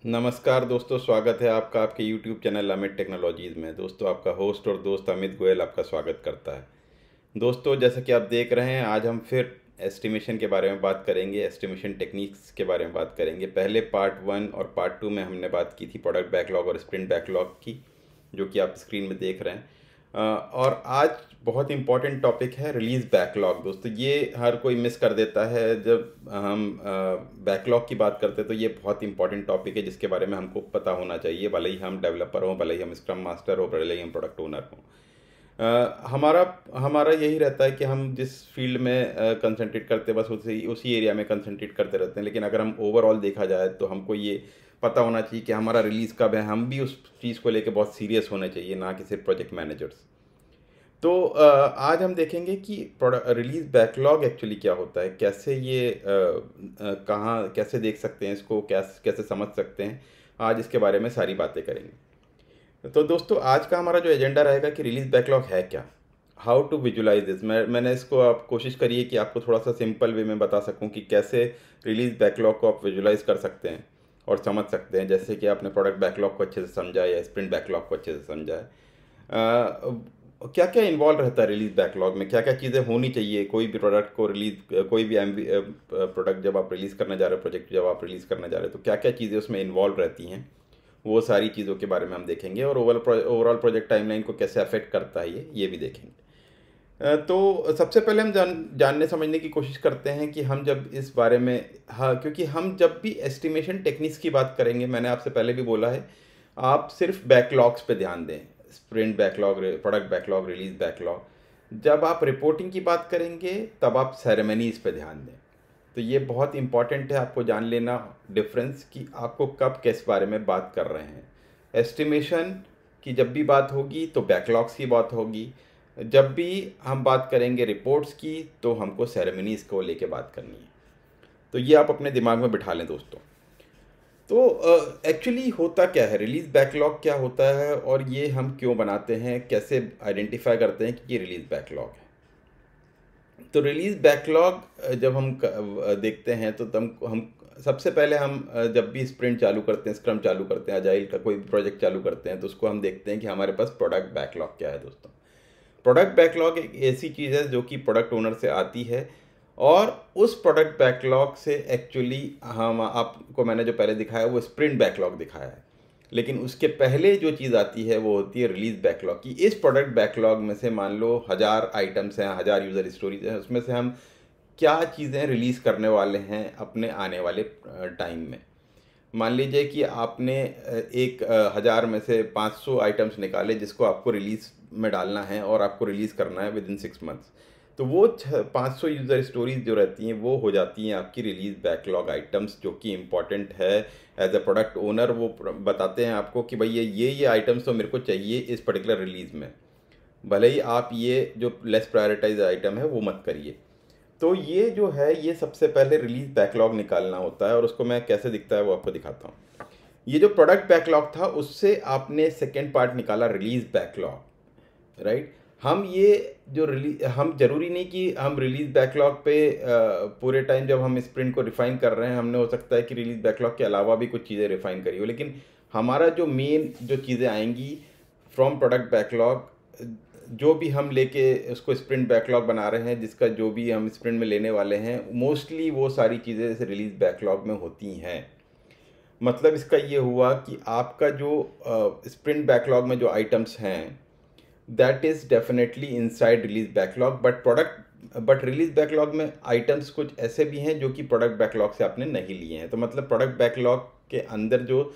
नमस्कार दोस्तों, स्वागत है आपका आपके YouTube चैनल अमित टेक्नोलॉजीज़ में। दोस्तों, आपका होस्ट और दोस्त अमित गोयल आपका स्वागत करता है। दोस्तों, जैसा कि आप देख रहे हैं, आज हम फिर एस्टिमेशन के बारे में बात करेंगे, एस्टिमेशन टेक्निक्स के बारे में बात करेंगे। पहले पार्ट 1 और पार्ट 2 में हमने बात की थी प्रोडक्ट बैकलॉग और स्प्रिंट बैकलॉग की, जो कि आप स्क्रीन में देख रहे हैं। और आज बहुत इम्पॉर्टेंट टॉपिक है रिलीज़ बैकलॉग। दोस्तों, ये हर कोई मिस कर देता है। जब हम बैकलॉग की बात करते हैं तो ये बहुत इंपॉर्टेंट टॉपिक है जिसके बारे में हमको पता होना चाहिए, भले ही हम डेवलपर हों, भले ही हम स्क्रम मास्टर हो, भले ही हम प्रोडक्ट ओनर हों। हमारा हमारा यही रहता है कि हम जिस फील्ड में कंसंट्रेट करते हैं बस उसी उसी एरिया में कंसंट्रेट करते रहते हैं। लेकिन अगर हम ओवरऑल देखा जाए तो हमको ये पता होना चाहिए कि हमारा रिलीज़ कब है। हम भी उस चीज़ को लेके बहुत सीरियस होने चाहिए, ना कि सिर्फ प्रोजेक्ट मैनेजर्स। तो आज हम देखेंगे कि रिलीज़ बैकलॉग एक्चुअली क्या होता है, कैसे ये कहाँ कैसे देख सकते हैं इसको, कैसे कैसे समझ सकते हैं। आज इसके बारे में सारी बातें करेंगे। तो दोस्तों, आज का हमारा जो एजेंडा रहेगा कि रिलीज़ बैकलॉग है क्या, हाउ टू विजुलाइज दिस। मैंने इसको आप कोशिश करी है कि आपको थोड़ा सा सिंपल वे में बता सकूं कि कैसे रिलीज़ बैकलॉग को आप विजुलाइज कर सकते हैं और समझ सकते हैं। जैसे कि आपने प्रोडक्ट बैकलॉग को अच्छे से समझा या स्प्रिंट बैकलॉग को अच्छे से समझा है। क्या क्या इन्वॉल्व रहता है रिलीज़ बैकलॉग में, क्या क्या चीज़ें होनी चाहिए कोई भी प्रोडक्ट को रिलीज़, कोई भी प्रोडक्ट जब आप रिलीज़ करने जा रहे हो, प्रोजेक्ट जब आप रिलीज़ करने जा रहे हो, तो क्या क्या चीज़ें उसमें इन्वॉल्व रहती हैं, वो सारी चीज़ों के बारे में हम देखेंगे। और ओवरऑल प्रोजेक्ट टाइमलाइन को कैसे अफेक्ट करता है ये भी देखेंगे। तो सबसे पहले हम जानने समझने की कोशिश करते हैं कि हम जब इस बारे में, हाँ, क्योंकि हम जब भी एस्टिमेशन टेक्निक्स की बात करेंगे, मैंने आपसे पहले भी बोला है, आप सिर्फ बैकलॉग्स पे ध्यान दें। Sprint backlog, product backlog, release backlog. जब आप रिपोर्टिंग की बात करेंगे तब आप सेरेमनीज़ पे ध्यान दें। तो ये बहुत इंपॉर्टेंट है आपको जान लेना डिफरेंस कि आपको कब किस बारे में बात कर रहे हैं। एस्टिमेशन की जब भी बात होगी तो बैकलॉग्स की बात होगी, जब भी हम बात करेंगे रिपोर्ट्स की तो हमको सेरेमनीज़ को लेके बात करनी है। तो ये आप अपने दिमाग में बिठा लें दोस्तों। तो एक्चुअली होता क्या है, रिलीज़ बैकलॉग क्या होता है और ये हम क्यों बनाते हैं, कैसे आइडेंटिफाई करते हैं कि ये रिलीज़ बैकलॉग है। तो रिलीज़ बैकलॉग जब हम देखते हैं तो हम सबसे पहले हम जब भी स्प्रिंट चालू करते हैं, स्क्रम चालू करते हैं, अजाइल का कोई भी प्रोजेक्ट चालू करते हैं, तो उसको हम देखते हैं कि हमारे पास प्रोडक्ट बैकलॉग क्या है दोस्तों। प्रोडक्ट बैकलॉग एक ऐसी चीज़ है जो कि प्रोडक्ट ओनर से आती है, और उस प्रोडक्ट बैकलॉग से एक्चुअली हम आपको मैंने जो पहले दिखाया वो स्प्रिंट बैकलॉग दिखाया है, लेकिन उसके पहले जो चीज़ आती है वो होती है रिलीज़ बैकलॉग की। इस प्रोडक्ट बैकलॉग में से मान लो 1000 आइटम्स हैं, 1000 यूज़र स्टोरीज हैं, उसमें से हम क्या चीज़ें रिलीज़ करने वाले हैं अपने आने वाले टाइम में। मान लीजिए कि आपने एक 1000 में से 500 आइटम्स निकाले जिसको आपको रिलीज़ में डालना है और आपको रिलीज़ करना है विद इन 6 मंथ्स। तो वो 500 यूज़र स्टोरीज जो रहती हैं वो हो जाती हैं आपकी रिलीज़ बैकलॉग आइटम्स, जो कि इम्पॉर्टेंट है। एज अ प्रोडक्ट ओनर वो बताते हैं आपको कि भाई ये आइटम्स तो मेरे को चाहिए इस पर्टिकुलर रिलीज़ में, भले ही आप ये जो लेस प्रायोरिटाइज आइटम है वो मत करिए। तो ये जो है ये सबसे पहले रिलीज बैकलॉग निकालना होता है, और उसको मैं कैसे दिखता है वो आपको दिखाता हूँ। ये जो प्रोडक्ट बैकलॉग था उससे आपने सेकेंड पार्ट निकाला रिलीज बैकलॉग, राइट। हम ये जो रिलीज, हम जरूरी नहीं कि हम रिलीज बैकलॉग पे पूरे टाइम जब हम स्प्रिंट को रिफाइन कर रहे हैं, हमने हो सकता है कि रिलीज बैकलॉग के अलावा भी कुछ चीज़ें रिफाइन करी हो, लेकिन हमारा जो मेन जो चीज़ें आएंगी फ्रॉम प्रोडक्ट बैकलॉग, जो भी हम लेके उसको स्प्रिंट बैकलॉग बना रहे हैं, जिसका जो भी हम स्प्रिंट में लेने वाले हैं, मोस्टली वो सारी चीज़ें जैसे रिलीज बैकलॉग में होती हैं। मतलब इसका ये हुआ कि आपका जो स्प्रिंट बैकलॉग में जो आइटम्स हैं that is definitely inside release backlog, but release backlog में आइटम्स कुछ ऐसे भी हैं जो कि प्रोडक्ट बैकलॉग से आपने नहीं लिए हैं। तो मतलब प्रोडक्ट बैकलॉग के अंदर जो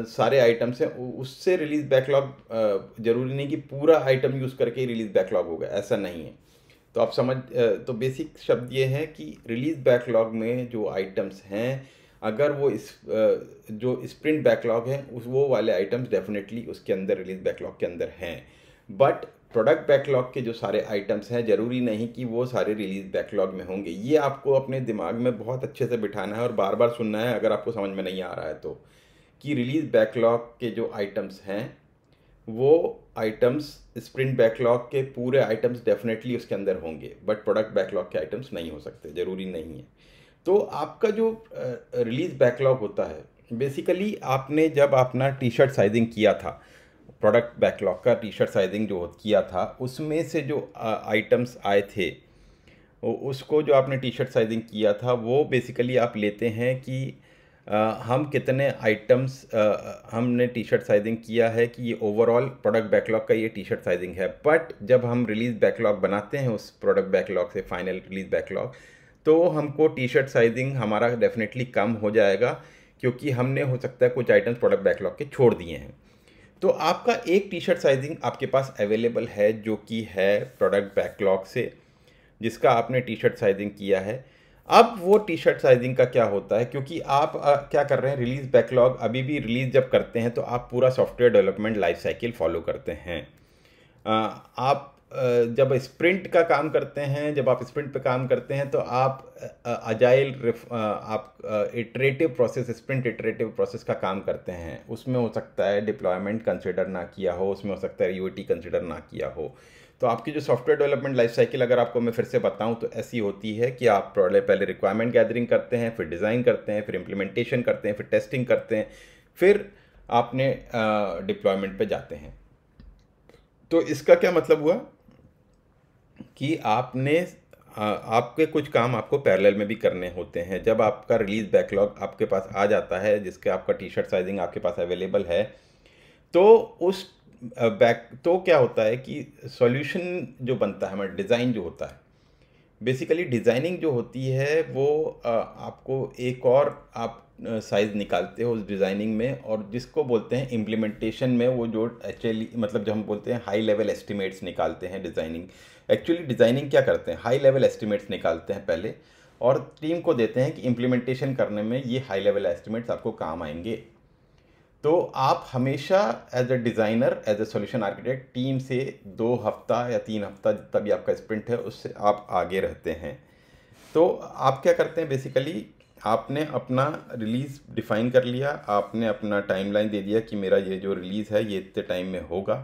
सारे आइटम्स हैं उससे रिलीज बैकलॉग जरूरी नहीं कि पूरा आइटम यूज़ करके ही रिलीज बैकलॉग होगा, ऐसा नहीं है। तो आप समझ, तो बेसिक शब्द ये है कि रिलीज बैकलॉग में जो आइटम्स हैं, अगर वो जो स्प्रिंट बैकलॉग है उस वो वाले आइटम्स डेफिनेटली उसके अंदर रिलीज बैकलॉग के अंदर हैं। बट प्रोडक्ट बैकलॉग के जो सारे आइटम्स हैं ज़रूरी नहीं कि वो सारे रिलीज बैकलॉग में होंगे। ये आपको अपने दिमाग में बहुत अच्छे से बिठाना है और बार बार सुनना है अगर आपको समझ में नहीं आ रहा है तो, कि रिलीज बैकलॉग के जो आइटम्स हैं वो आइटम्स स्प्रिंट बैकलॉग के पूरे आइटम्स डेफिनेटली उसके अंदर होंगे, बट प्रोडक्ट बैकलॉग के आइटम्स नहीं हो सकते, ज़रूरी नहीं है। तो आपका जो रिलीज बैकलॉग होता है बेसिकली आपने जब अपना टी शर्ट साइजिंग किया था, प्रोडक्ट बैकलॉग का टी शर्ट साइजिंग जो किया था, उसमें से जो आइटम्स आए थे, उसको जो आपने टी शर्ट साइजिंग किया था, वो बेसिकली आप लेते हैं कि हम कितने आइटम्स हमने टी शर्ट साइजिंग किया है, कि ये ओवरऑल प्रोडक्ट बैकलॉग का ये टी शर्ट साइजिंग है। बट जब हम रिलीज़ बैकलॉग बनाते हैं उस प्रोडक्ट बैकलॉग से, फाइनल रिलीज़ बैकलॉग, तो हमको टी शर्ट साइजिंग हमारा डेफिनेटली कम हो जाएगा, क्योंकि हमने हो सकता है कुछ आइटम्स प्रोडक्ट बैकलॉग के छोड़ दिए हैं। तो आपका एक टी शर्ट साइजिंग आपके पास अवेलेबल है जो कि है प्रोडक्ट बैकलॉग से, जिसका आपने टी शर्ट साइजिंग किया है। अब वो टी शर्ट साइजिंग का क्या होता है, क्योंकि आप क्या कर रहे हैं, रिलीज़ बैकलॉग अभी भी रिलीज़ जब करते हैं तो आप पूरा software development life cycle follow करते हैं। आप जब स्प्रिंट का काम करते हैं, जब आप स्प्रिंट पे काम करते हैं तो आप अजाइल आप iterative process, sprint iterative process का काम करते हैं। उसमें हो सकता है डिप्लॉयमेंट कंसिडर ना किया हो, उसमें हो सकता है यूएटी कंसिडर ना किया हो। तो आपकी जो सॉफ्टवेयर डेवलपमेंट लाइफ साइकिल अगर आपको मैं फिर से बताऊं तो ऐसी होती है कि आप पहले रिक्वायरमेंट गैदरिंग करते हैं, फिर डिज़ाइन करते हैं, फिर इम्प्लीमेंटेशन करते हैं, फिर टेस्टिंग करते हैं, फिर आपने डिप्लॉयमेंट पे जाते हैं। तो इसका क्या मतलब हुआ कि आपके कुछ काम आपको पैरेलल में भी करने होते हैं। जब आपका रिलीज बैकलॉग आपके पास आ जाता है, जिसके आपका टी शर्ट साइजिंग आपके पास अवेलेबल है, तो उस तो क्या होता है कि सॉल्यूशन जो बनता है, हमारा डिज़ाइन जो होता है, बेसिकली डिज़ाइनिंग जो होती है वो आपको एक और आप साइज़ निकालते हो उस डिज़ाइनिंग में, और जिसको बोलते हैं इम्प्लीमेंटेशन में, वो जो एक्चुअली मतलब जो हम बोलते हैं हाई लेवल एस्टिमेट्स निकालते हैं डिज़ाइनिंग। एक्चुअली डिज़ाइनिंग क्या करते हैं, हाई लेवल एस्टिमेट्स निकालते हैं पहले, और टीम को देते हैं कि इम्प्लीमेंटेशन करने में ये हाई लेवल एस्टिमेट्स आपको काम आएंगे। तो आप हमेशा as a designer, as a solution architect, team से 2 हफ्ता या 3 हफ्ता जितना भी आपका स्प्रिंट है उससे आप आगे रहते हैं। तो आप क्या करते हैं, बेसिकली आपने अपना रिलीज़ डिफ़ाइन कर लिया, आपने अपना टाइमलाइन दे दिया कि मेरा ये जो रिलीज़ है ये इतने टाइम में होगा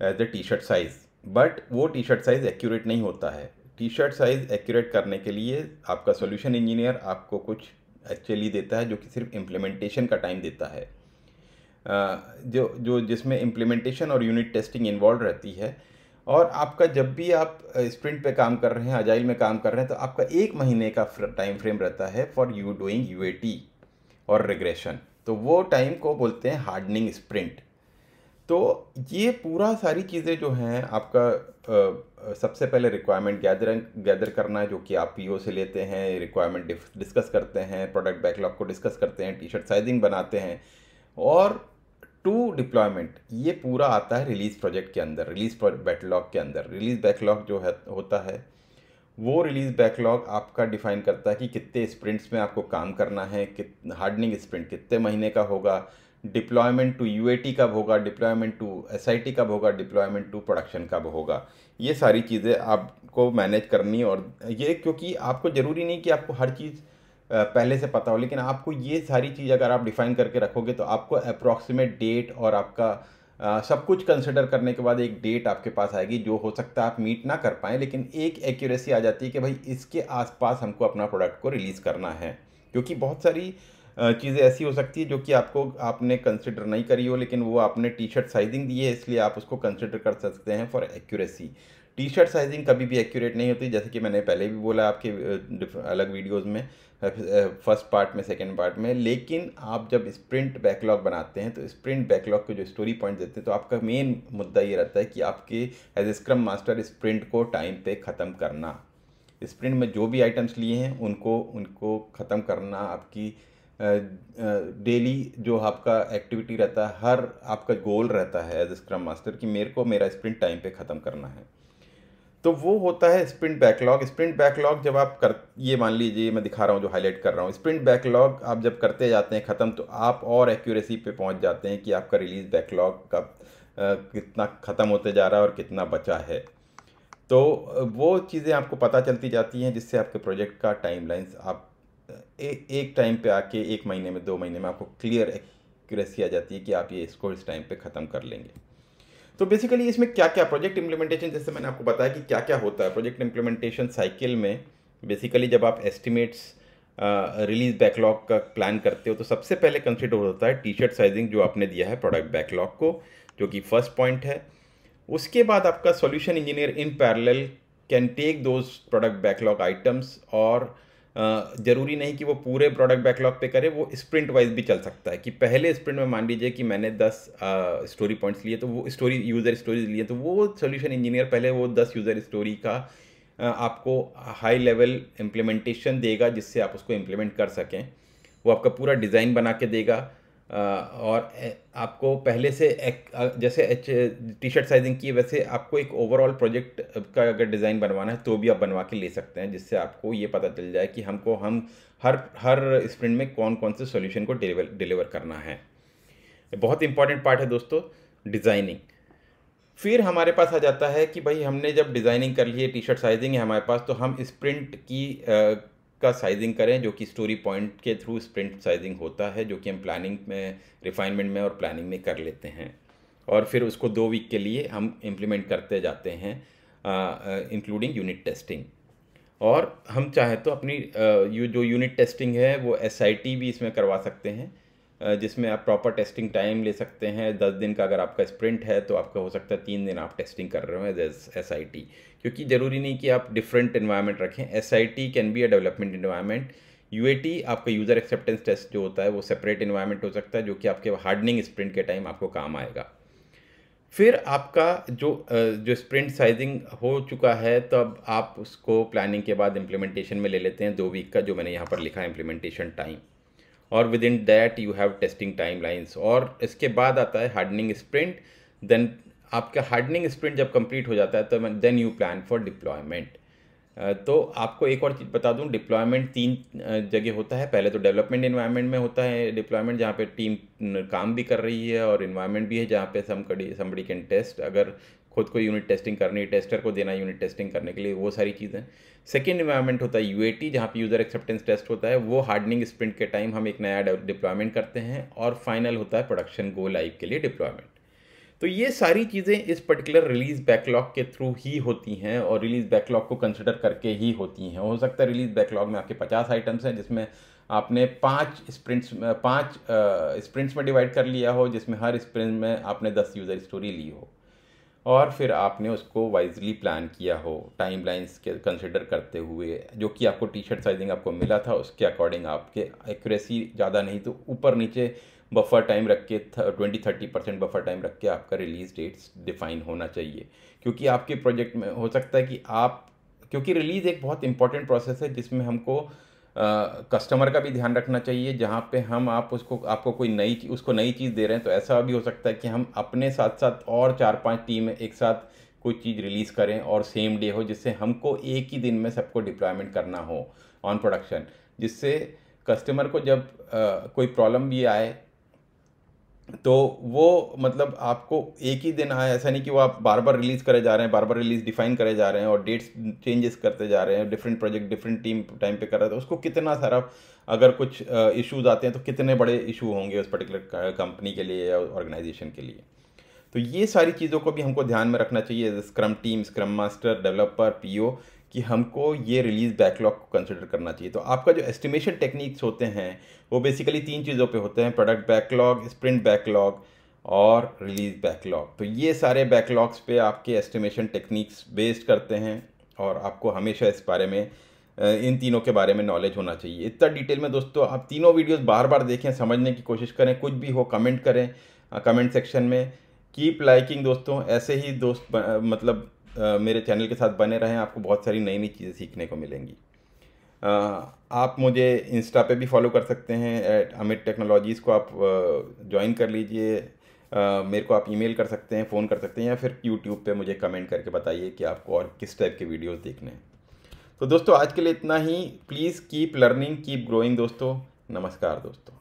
as a T shirt size. But वो टी शर्ट साइज़ एक्यूरेट नहीं होता है। टी शर्ट साइज़ एक्यूरेट करने के लिए आपका सॉल्यूशन इंजीनियर आपको कुछ एक्चुअली देता है, जो कि सिर्फ इम्प्लीमेंटेशन का टाइम देता है, जो जो जिसमें इम्प्लीमेंटेशन और यूनिट टेस्टिंग इन्वॉल्व रहती है। और आपका जब भी आप स्प्रिंट पे काम कर रहे हैं, अजाइल में काम कर रहे हैं, तो आपका 1 महीने का टाइम फ्रेम रहता है फॉर यू डूइंग यूएटी और रिग्रेशन। तो वो टाइम को बोलते हैं हार्डनिंग स्प्रिंट। तो ये पूरा सारी चीज़ें जो हैं आपका सबसे पहले रिक्वायरमेंट गैदर करना है, जो कि आप पीओ से लेते हैं, रिक्वायरमेंट डिस्कस करते हैं, प्रोडक्ट बैकलॉग को डिस्कस करते हैं, टी शर्ट साइजिंग बनाते हैं, और टू डिप्लॉयमेंट, ये पूरा आता है रिलीज़ प्रोजेक्ट के अंदर, रिलीज़ बैकलॉग के अंदर। रिलीज़ बैकलॉग जो है होता है, वो रिलीज़ बैकलॉग आपका डिफाइन करता है कि कितने स्प्रिंट्स में आपको काम करना है, हार्डनिंग स्प्रिंट कितने महीने का होगा, डिप्लॉयमेंट टू यूएटी कब होगा, डिप्लॉयमेंट टू एसआईटी कब होगा, डिप्लॉयमेंट टू प्रोडक्शन कब होगा। ये सारी चीज़ें आपको मैनेज करनी, और ये क्योंकि आपको ज़रूरी नहीं कि आपको हर चीज़ पहले से पता हो, लेकिन आपको ये सारी चीज़ अगर आप डिफाइन करके रखोगे तो आपको अप्रॉक्सीमेट डेट और आपका सब कुछ कंसिडर करने के बाद एक डेट आपके पास आएगी, जो हो सकता है आप मीट ना कर पाएँ, लेकिन एक एक्यूरेसी आ जाती है कि भाई इसके आसपास हमको अपना प्रोडक्ट को रिलीज़ करना है। क्योंकि बहुत सारी चीज़ें ऐसी हो सकती है जो कि आपने कंसिडर नहीं करी हो, लेकिन वो आपने टी शर्ट साइजिंग दी है, इसलिए आप उसको कंसिडर कर सकते हैं for accuracy. T shirt sizing कभी भी एक्यूरेट नहीं होती, जैसे कि मैंने पहले भी बोला आपके अलग वीडियोज़ में, फर्स्ट पार्ट में, सेकेंड पार्ट में। लेकिन आप जब स्प्रिंट बैकलॉग बनाते हैं तो स्प्रिंट बैकलॉग के जो स्टोरी पॉइंट देते हैं, तो आपका मेन मुद्दा ये रहता है कि आपके as a scrum master sprint को टाइम पे ख़त्म करना। स्प्रिंट में जो भी आइटम्स लिए हैं उनको उनको ख़त्म करना, आपकी डेली जो आपका एक्टिविटी रहता है, हर आपका गोल रहता है एज ए स्क्रम मास्टर कि मेरे को मेरा स्प्रिंट टाइम पे ख़त्म करना है। तो वो होता है स्प्रिंट बैकलॉग। स्प्रिंट बैकलॉग जब आप कर, ये मान लीजिए मैं दिखा रहा हूँ जो हाईलाइट कर रहा हूँ, स्प्रिंट बैकलॉग आप जब करते जाते हैं ख़त्म, तो आप और एक्यूरेसी पे पहुँच जाते हैं कि आपका रिलीज बैकलॉग कब कितना ख़त्म होते जा रहा है और कितना बचा है। तो वो चीज़ें आपको पता चलती जाती हैं, जिससे आपके प्रोजेक्ट का टाइमलाइंस आप एक टाइम पे आके 1 महीने में, 2 महीने में आपको क्लियर एक्यूरेसी आ जाती है कि आप ये इसको इस टाइम पे ख़त्म कर लेंगे। तो बेसिकली इसमें क्या क्या प्रोजेक्ट इम्प्लीमेंटेशन, जैसे मैंने आपको बताया कि क्या क्या होता है प्रोजेक्ट इम्प्लीमेंटेशन साइकिल में। बेसिकली जब आप एस्टिमेट्स रिलीज़ बैकलॉग का प्लान करते हो तो सबसे पहले कंसिडर होता है टी शर्ट साइजिंग जो आपने दिया है प्रोडक्ट बैकलॉग को, जो कि फर्स्ट पॉइंट है। उसके बाद आपका solution engineer in parallel can take those product backlog items, और ज़रूरी नहीं कि वो पूरे प्रोडक्ट बैकलॉग पे करे, वो स्प्रिंट वाइज भी चल सकता है कि पहले स्प्रिंट में मान लीजिए कि मैंने 10 स्टोरी पॉइंट्स लिए, तो वो यूज़र स्टोरीज लिए, तो वो सॉल्यूशन इंजीनियर पहले वो 10 यूज़र स्टोरी का आपको हाई लेवल इम्प्लीमेंटेशन देगा जिससे आप उसको इम्प्लीमेंट कर सकें। वो आपका पूरा डिज़ाइन बना के देगा, और आपको पहले से जैसे टी शर्ट साइजिंग की वैसे आपको एक ओवरऑल प्रोजेक्ट का अगर डिज़ाइन बनवाना है तो भी आप बनवा के ले सकते हैं, जिससे आपको ये पता चल जाए कि हम हर स्प्रिंट में कौन कौन से सॉल्यूशन को डिलीवर करना है। बहुत इंपॉर्टेंट पार्ट है दोस्तों डिज़ाइनिंग। फिर हमारे पास आ जाता है कि भाई हमने जब डिज़ाइनिंग कर ली है, टी शर्ट साइजिंग है हमारे पास, तो हम स्प्रिंट की का साइजिंग करें, जो कि स्टोरी पॉइंट के थ्रू स्प्रिंट साइजिंग होता है, जो कि हम प्लानिंग में, रिफाइनमेंट में और प्लानिंग में कर लेते हैं। और फिर उसको 2 वीक के लिए हम इम्प्लीमेंट करते जाते हैं, इंक्लूडिंग यूनिट टेस्टिंग। और हम चाहें तो अपनी जो यूनिट टेस्टिंग है वो SIT भी इसमें करवा सकते हैं, जिसमें आप प्रॉपर टेस्टिंग टाइम ले सकते हैं। 10 दिन का अगर आपका स्प्रिंट है तो आपका हो सकता है 3 दिन आप टेस्टिंग कर रहे हो एज SIT, क्योंकि ज़रूरी नहीं कि आप डिफरेंट इन्वायरमेंट रखें। SIT can be a development environment. UAT आपका यूज़र एक्सेप्टेंस टेस्ट जो होता है वो सेपरेट इन्वायरमेंट हो सकता है, जो कि आपके हार्डनिंग स्प्रिंट के टाइम आपको काम आएगा। फिर आपका जो स्प्रिंट साइजिंग हो चुका है, तब आप उसको प्लानिंग के बाद इम्प्लीमेंटेशन में ले लेते हैं 2 वीक का, जो मैंने यहाँ पर लिखा है इम्प्लीमेंटेशन टाइम। और within that you have testing timelines. और इसके बाद आता है हार्डनिंग स्प्रिंट। देन आपका हार्डनिंग स्प्रिंट जब कंप्लीट हो जाता है तो then you plan for deployment. तो आपको एक और चीज़ बता दूं, डिप्लॉयमेंट 3 जगह होता है। पहले तो डेवलपमेंट इन्वायरमेंट में होता है डिप्लॉयमेंट, जहाँ पे टीम काम भी कर रही है, और इन्वायरमेंट भी है जहाँ पे समबडी कैन टेस्ट, अगर खुद को यूनिट टेस्टिंग करनी है, टेस्टर को देना यूनिट टेस्टिंग करने के लिए, वो सारी चीज़ें। सेकेंड इन्वायरमेंट होता है UAT, जहाँ पे यूज़र एक्सेप्टेंस टेस्ट होता है। वो हार्डनिंग स्प्रिंट के टाइम हम एक नया डिप्लॉयमेंट करते हैं। और फाइनल होता है प्रोडक्शन गो लाइव के लिए डिप्लॉयमेंट। तो ये सारी चीज़ें इस पर्टिकुलर रिलीज़ बैकलॉग के थ्रू ही होती हैं, और रिलीज़ बैकलॉग को कंसिडर करके ही होती हैं। हो सकता है रिलीज़ बैकलॉग में आपके 50 आइटम्स हैं, जिसमें आपने 5 स्प्रिंट्स में डिवाइड कर लिया हो, जिसमें हर स्प्रिंट में आपने 10 यूज़र स्टोरी ली हो, और फिर आपने उसको वाइजली प्लान किया हो टाइमलाइंस के कंसिडर करते हुए। जो कि आपको टी शर्ट साइजिंग आपको मिला था उसके अकॉर्डिंग आपके एक्यूरेसी ज़्यादा नहीं तो ऊपर नीचे बफर टाइम रख के 20-30% बफर टाइम रख के आपका रिलीज़ डेट्स डिफाइन होना चाहिए। क्योंकि आपके प्रोजेक्ट में हो सकता है कि क्योंकि रिलीज़ एक बहुत इंपॉर्टेंट प्रोसेस है, जिसमें हमको कस्टमर का भी ध्यान रखना चाहिए। जहाँ पे हम आपको कोई उसको नई चीज़ दे रहे हैं, तो ऐसा भी हो सकता है कि हम अपने साथ साथ और 4-5 टीम एक साथ कोई चीज़ रिलीज़ करें और सेम डे हो, जिससे हमको एक ही दिन में सबको डिप्लॉयमेंट करना हो ऑन प्रोडक्शन, जिससे कस्टमर को जब कोई प्रॉब्लम भी आए तो वो मतलब आपको एक ही दिन आए, ऐसा नहीं कि वो आप बार बार रिलीज़ करे जा रहे हैं, बार बार रिलीज़ डिफाइन करे जा रहे हैं और डेट्स चेंजेस करते जा रहे हैं, different project different team time पे कर रहा है, तो उसको कितना सारा अगर कुछ इश्यूज आते हैं तो कितने बड़े इशू होंगे उस पर्टिकुलर कंपनी के लिए या ऑर्गेनाइजेशन के लिए। तो ये सारी चीज़ों को भी हमको ध्यान में रखना चाहिए, scrum team, scrum master, developer, PO, कि हमको ये रिलीज़ बैकलॉग को कंसिडर करना चाहिए। तो आपका जो एस्टिमेशन टेक्निक्स होते हैं वो बेसिकली 3 चीज़ों पे होते हैं, प्रोडक्ट बैकलॉग, स्प्रिंट बैकलॉग और रिलीज़ बैकलॉग। तो ये सारे बैकलॉग्स पे आपके एस्टिमेशन टेक्निक्स बेस्ड करते हैं, और आपको हमेशा इस बारे में इन तीनों के बारे में नॉलेज होना चाहिए। इतना डिटेल में दोस्तों आप तीनों वीडियोस बार बार देखें, समझने की कोशिश करें, कुछ भी हो कमेंट करें कमेंट सेक्शन में। कीप लाइकिंग दोस्तों, ऐसे ही दोस्त मेरे चैनल के साथ बने रहें, आपको बहुत सारी नई नई चीज़ें सीखने को मिलेंगी। आप मुझे इंस्टा पे भी फॉलो कर सकते हैं, @अमित टेक्नोलॉजीज़ को आप ज्वाइन कर लीजिए। मेरे को आप ईमेल कर सकते हैं, फ़ोन कर सकते हैं, या फिर यूट्यूब पे मुझे कमेंट करके बताइए कि आपको और किस टाइप के वीडियोस देखने हैं। तो दोस्तों आज के लिए इतना ही। Please keep learning, keep growing दोस्तों। नमस्कार दोस्तों।